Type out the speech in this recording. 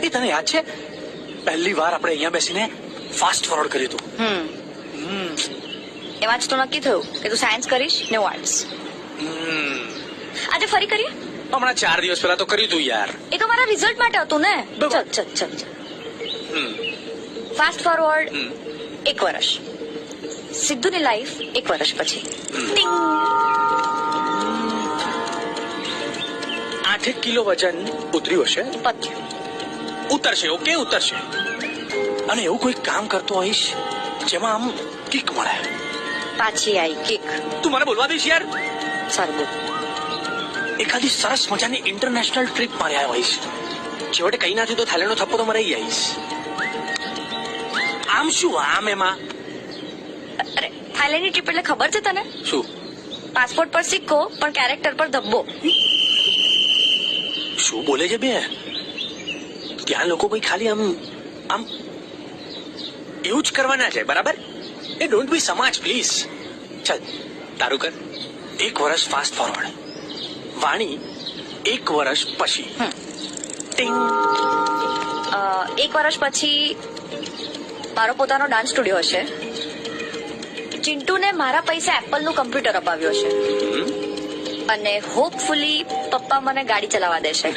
એ તને યાદ છે પહેલી વાર આપણે અહીંયા બેસીને ફાસ્ટ ફોરવર્ડ કર્યું હતું? એમાં જ તો નક્કી થયું કે તું સાયન્સ કરીશ ને હું આર્ટ્સ. આજે ફરી કરીએ? હમણાં 4 દિવસ પહેલા તો કર્યું હતું યાર. એ તો મારા રિઝલ્ટ માટે હતું ને. બરાબર. ચલ ફાસ્ટ ફોરવર્ડ 1 વર્ષ, સિદ્ધુની લાઈફ 1 વર્ષ પછી. ટિંગ. 8 કિલો વજન ઉતર્યું હશે. પત્યું. ઉતરશે, ઓકે ઉતરશે. અને એવું કોઈ કામ કરતો હોઈશ જેમાં આમ કિક મળે. પાછી આવી કિક. તું મને બોલવા દઈશ યાર. સારું બોલ. એખાદી સરસ મજાની ઇન્ટરનેશનલ ટ્રીપ મારી આવ્યો હોઈશ. છેવટે કઈ ના થયું તો થાઈલેન્ડનો થપ્પો તો મરાઈ આવીશ. આમ શું આમ એમાં અરે થાઈલેન્ડની ટ્રીપ એટલે ખબર છે તને? શું? પાસપોર્ટ પર સિક્કો પણ કેરેક્ટર પર ધબ્બો. શું બોલે છે બે? ત્યાં લોકો ભાઈ ખાલી આમ આમ એવું જ કરવાના છે, બરાબર? એ ડોન્ટ બી સમાજ પ્લીઝ. ચલ તારું કર. 1 વર્ષ ફાસ્ટ ફોરવર્ડ. વાણી 1 વર્ષ પછી. ટિંગ. 1 વર્ષ પછી મારો પોતાનો ડાન્સ સ્ટુડિયો હશે. ચિંટુને મારા પૈસા એપલનું કમ્પ્યુટર અપાવ્યું હશે. અને હોપફુલી પપ્પા મને ગાડી ચલાવવા દેશે.